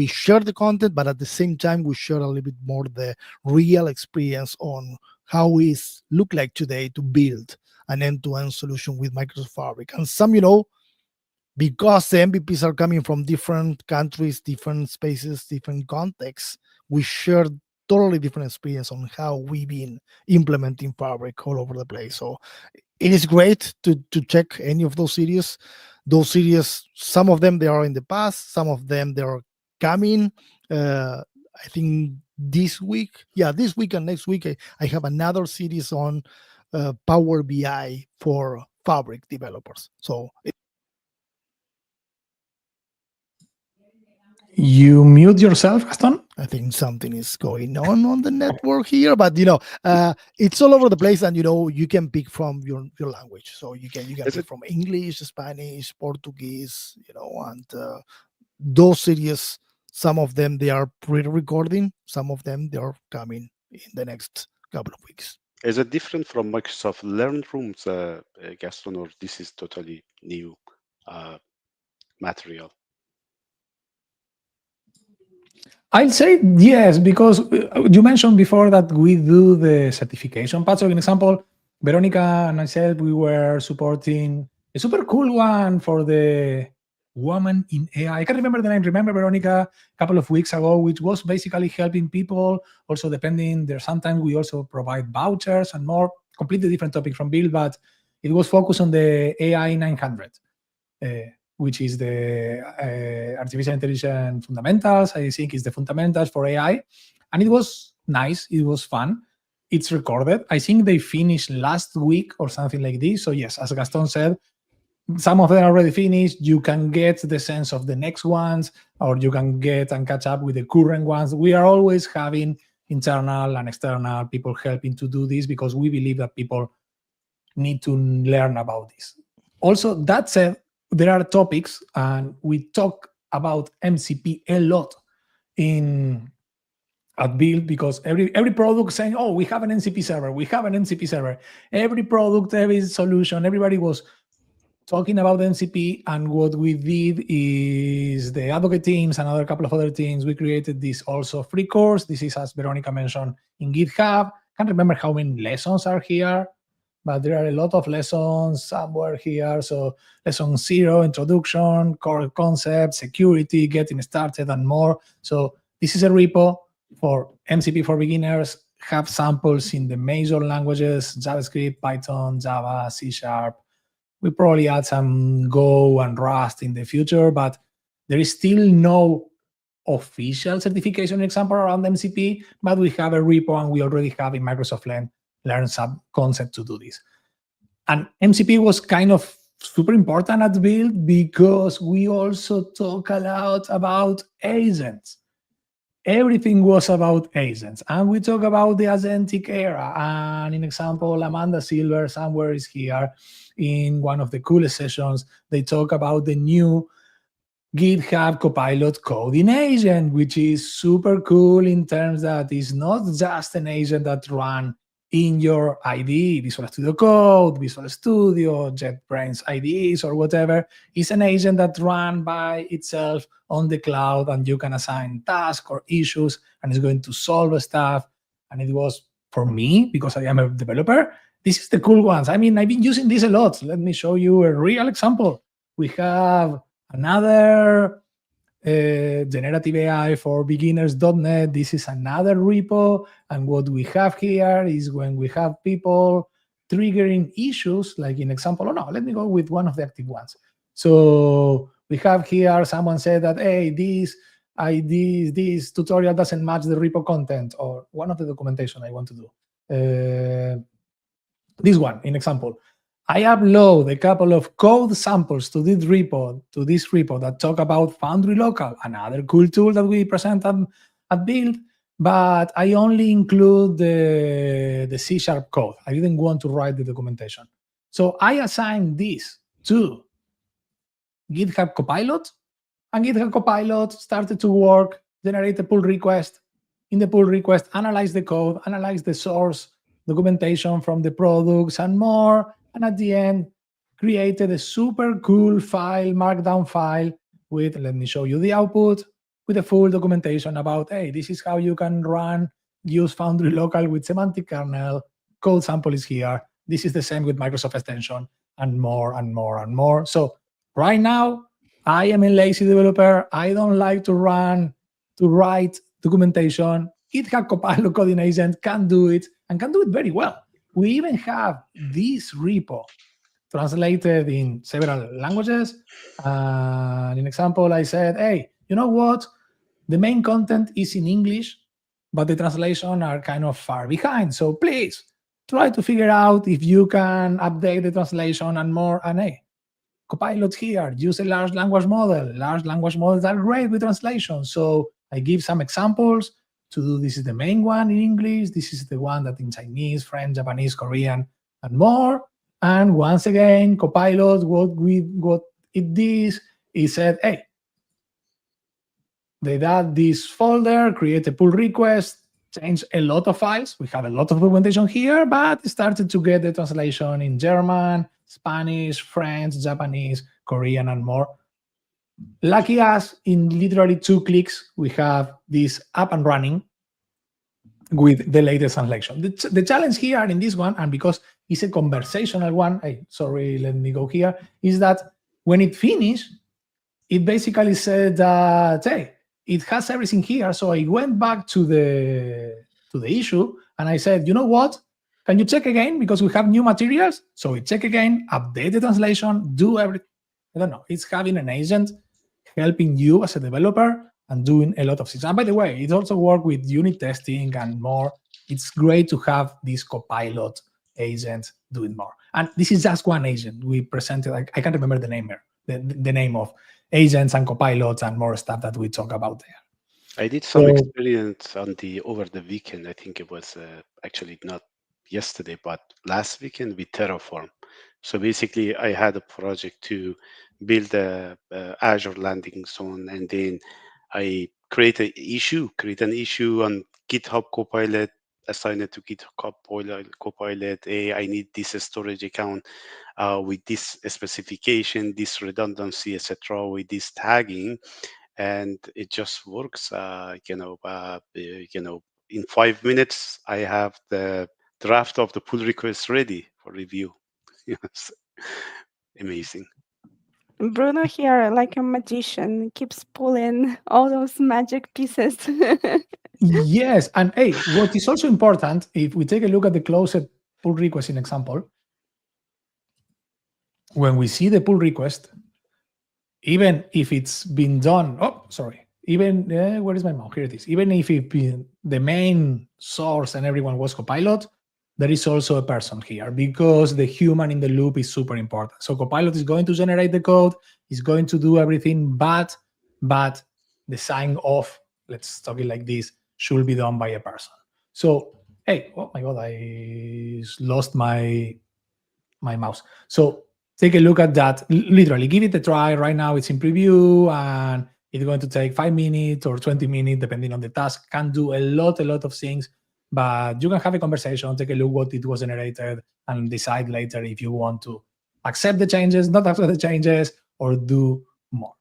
share the content, but at the same time we share a little bit more the real experience on how it look like today to build an end-to-end solution with Microsoft Fabric. And some, because the MVPs are coming from different countries, different spaces, different contexts, we share totally different experience on how we've been implementing Fabric all over the place. So it is great to check any of those series. Those series, some of them they are in the past, some of them they are coming. I think this week and next week, I have another series on Power BI for Fabric developers. So
You mute yourself, Gaston?
I think something is going on the network here, but it's all over the place, and you can pick from your language. So you can
Is
pick
it
from English, Spanish, Portuguese, and those series. Some of them they are pre-recording, some of them they are coming in the next couple of weeks.
is it different from Microsoft Learn Rooms, Gaston, or this is totally new uh, material?
I'll say yes, because you mentioned before that we do the certification part. So, an example, Veronica and myself, we were supporting a super cool one for the woman in AI. I can't remember the name. Remember, Veronica, a couple of weeks ago, which was basically helping people. Also, depending there, sometimes we also provide vouchers and more. Completely different topic from Bill, but it was focused on the AI 900. Which is the artificial intelligence fundamentals. I think is the fundamentals for AI. And it was nice. It was fun. It's recorded. I think they finished last week or something like this. So yes, as Gaston said, some of them are already finished. You can get the sense of the next ones, or you can get and catch up with the current ones. We are always having internal and external people helping to do this because we believe that people need to learn about this. Also, that said, there are topics, and we talk about MCP a lot at Build, because every product saying, "Oh, we have an MCP server. We have an MCP server." Every product, every solution, everybody was talking about MCP. And what we did is the advocate teams and a couple of other teams, we created this also free course. This is, as Veronica mentioned, in GitHub. Can't remember how many lessons are here, but there are a lot of lessons somewhere here. So lesson 0, introduction, core concepts, security, getting started, and more. So this is a repo for MCP for beginners. Have samples in the major languages: JavaScript, Python, Java, C#. We probably add some Go and Rust in the future, but there is still no official certification example around MCP, but we have a repo, and we already have in Microsoft Learn some concept to do this. And MCP was kind of super important at build because we also talk a lot about agents. Everything was about agents, and we talk about the agentic era. And in example, Amanda Silver somewhere is here in one of the coolest sessions. They talk about the new GitHub Copilot coding agent, which is super cool in terms that it's not just an agent that run in your IDE, Visual Studio Code, Visual Studio, JetBrains IDEs, or whatever. It's an agent that run by itself on the cloud, and you can assign tasks or issues, and it's going to solve stuff. And it was, for me, because I am a developer, this is the cool ones. I mean, I've been using this a lot. Let me show you a real example. We have another generative AI for beginners.net. This is another repo. And what we have here is when we have people triggering issues, like in example, no, let me go with one of the active ones. So we have here, someone said that, hey, this tutorial doesn't match the repo content, or one of the documentation I want to do. This one, in example. I upload a couple of code samples to this repo that talk about Foundry Local, another cool tool that we present at Build, but I only include the C# code. I didn't want to write the documentation. So I assigned this to GitHub Copilot, and GitHub Copilot started to work, generate a pull request. In the pull request, analyze the code, analyze the source documentation from the products and more. And at the end, created a super cool file, markdown file with, let me show you the output, with a full documentation about, hey, this is how you can use Foundry Local with semantic kernel. Code sample is here. This is the same with Microsoft Extension, and more and more and more. So right now, I am a lazy developer. I don't like to write documentation. GitHub Copilot coding agent can do it, and can do it very well. We even have this repo translated in several languages. In example, I said, hey, you know what? The main content is in English, but the translation are kind of far behind. So please try to figure out if you can update the translation and more. And hey, Copilot here, use a large language model. Large language models are great with translation. So I give some examples to do. This is the main one in English. This is the one that in Chinese, French, Japanese, Korean, and more. And once again, Copilot, what it did, it said, hey, they add this folder, create a pull request, change a lot of files. We have a lot of documentation here, but it started to get the translation in German, Spanish, French, Japanese, Korean, and more. Lucky us, in literally 2 clicks, we have this up and running with the latest translation. The challenge here in this one, and because it's a conversational one, sorry, let me go here, is that when it finished, it basically said that, hey, it has everything here. So I went back to the issue and I said, you know what? Can you check again? Because we have new materials. So we check again, update the translation, do everything. I don't know. It's having an agent helping you as a developer and doing a lot of things. And by the way, it also works with unit testing and more. It's great to have this Copilot agent doing more. And this is just one agent we presented. I can't remember the name here, the name of agents and copilots and more stuff that we talk about there.
I did some experience over the weekend. I think it was actually not yesterday, but last weekend with Terraform. So basically, I had a project to build a Azure landing zone, and then I create an issue on GitHub Copilot, assign it to GitHub Copilot. Hey, I need this storage account with this specification, this redundancy, etc., with this tagging, and it just works. In 5 minutes, I have the draft of the pull request ready for review. Yes, amazing.
Bruno here, like a magician, keeps pulling all those magic pieces.
Yes, and hey, what is also important, if we take a look at the closed pull request in example, when we see the pull request, even if it's been done, even, where is my mouse? Here it is. Even if the main source and everyone was Copilot, there is also a person here because the human in the loop is super important. So Copilot is going to generate the code, is going to do everything, but the sign off, let's talk it like this, should be done by a person. So, hey, oh my God, I lost my mouse. So take a look at that. Literally, give it a try. Right now, it's in preview, and it's going to take 5 minutes or 20 minutes, depending on the task. Can do a lot of things, but you can have a conversation, take a look what it was generated, and decide later if you want to accept the changes, not accept the changes, or do more.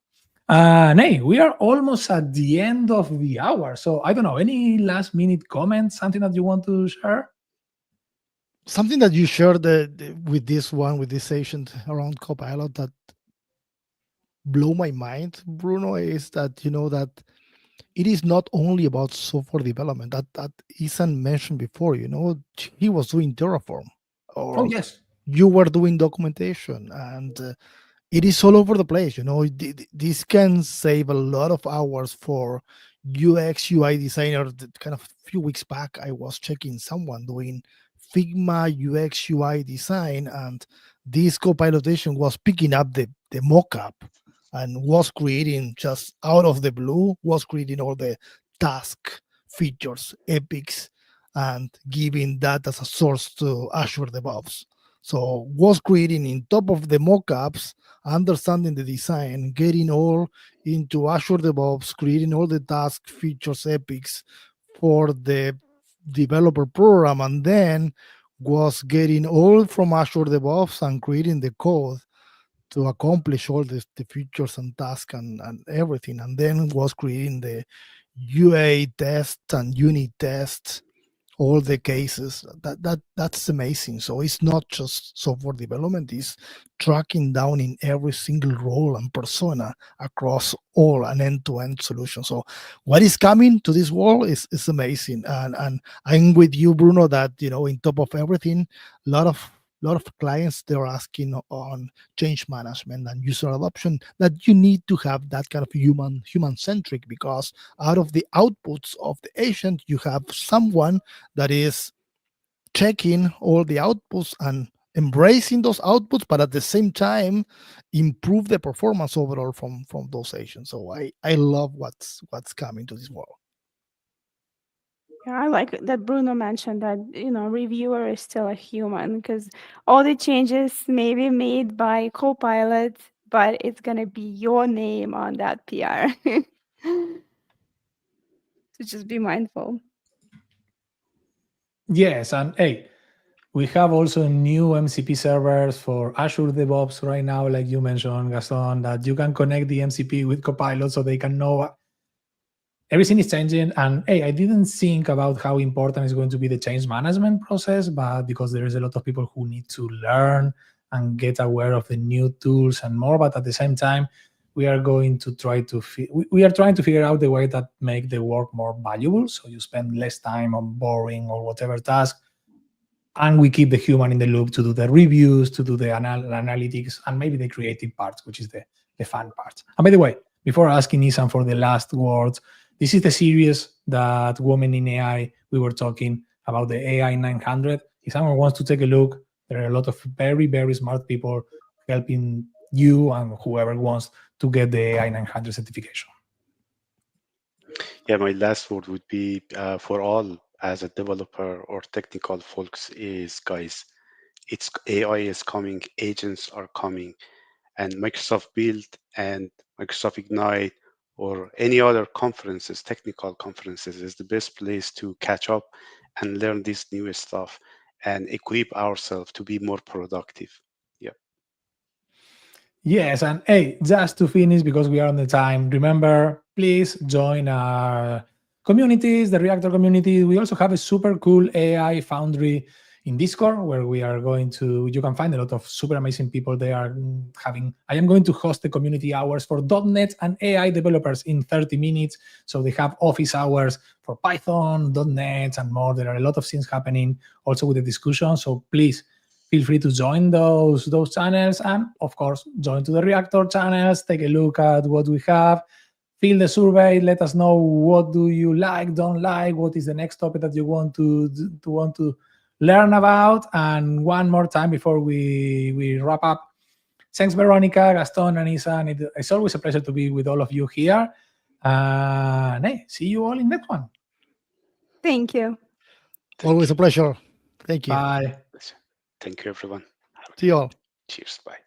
Hey, we are almost at the end of the hour. So I don't know, any last minute comments, something that you want to share?
Something that you shared with this agent around Copilot that blew my mind, Bruno, is that that it is not only about software development. That isn't mentioned before. He was doing Terraform,
Oh,
or
yes.
you were doing documentation, and it is all over the place. This can save a lot of hours for UX UI designer. Kind of a few weeks back, I was checking someone doing Figma UX UI design, and this copilotation was picking up the mockup and was creating, just out of the blue, was creating all the task features, epics, and giving that as a source to Azure DevOps. So was creating in top of the mockups, understanding the design, getting all into Azure DevOps, creating all the task features, epics for the developer program, and then was getting all from Azure DevOps and creating the code to accomplish all the features and tasks and everything, and then was creating the UA test and unit tests, all the cases. That's amazing. So it's not just software development, it's tracking down in every single role and persona across all an end-to-end solution. So what is coming to this world is amazing. And I'm with you, Bruno, that in top of everything, a lot of clients, they're asking on change management and user adoption, that you need to have that kind of human centric, because out of the outputs of the agent, you have someone that is checking all the outputs and embracing those outputs, but at the same time improve the performance overall from those agents. So I love what's coming to this world.
Yeah, I like that Bruno mentioned that, reviewer is still a human, because all the changes may be made by Copilot, but it's going to be your name on that PR. So just be mindful.
Yes, and hey, we have also new MCP servers for Azure DevOps right now, like you mentioned, Gaston, that you can connect the MCP with Copilot so they can know everything is changing. And hey, I didn't think about how important is going to be the change management process, but because there is a lot of people who need to learn and get aware of the new tools and more. But at the same time, we are going to try to we are trying to figure out the way that make the work more valuable, so you spend less time on boring or whatever task, and we keep the human in the loop to do the reviews, to do the analytics, and maybe the creative parts, which is the fun part. And by the way, before asking Isan for the last words, this is the series that Women in AI, we were talking about the AI 900. If someone wants to take a look, there are a lot of very, very smart people helping you and whoever wants to get the AI 900 certification.
Yeah, my last word would be for all as a developer or technical folks is, guys, it's AI is coming, agents are coming, and Microsoft Build and Microsoft Ignite or any other conferences, technical conferences, is the best place to catch up and learn this new stuff and equip ourselves to be more productive. Yeah.
Yes, and hey, just to finish, because we are on the time, remember, please join our communities, the Reactor community. We also have a super cool AI Foundry in Discord, where we are going to, you can find a lot of super amazing people they are having. I am going to host the community hours for .NET and AI developers in 30 minutes. So they have office hours for Python, .NET, and more. There are a lot of things happening also with the discussion. So please, feel free to join those channels, and of course join to the Reactor channels, take a look at what we have, fill the survey, let us know what do you like, don't like, what is the next topic that you want to learn about. And one more time before we wrap up, thanks, Veronica, Gaston, and Isa. And it's always a pleasure to be with all of you here. Hey, see you all in next one.
Thank you.
Always a pleasure. Thank you.
Bye.
Thank you, everyone.
See you all.
Cheers. Bye.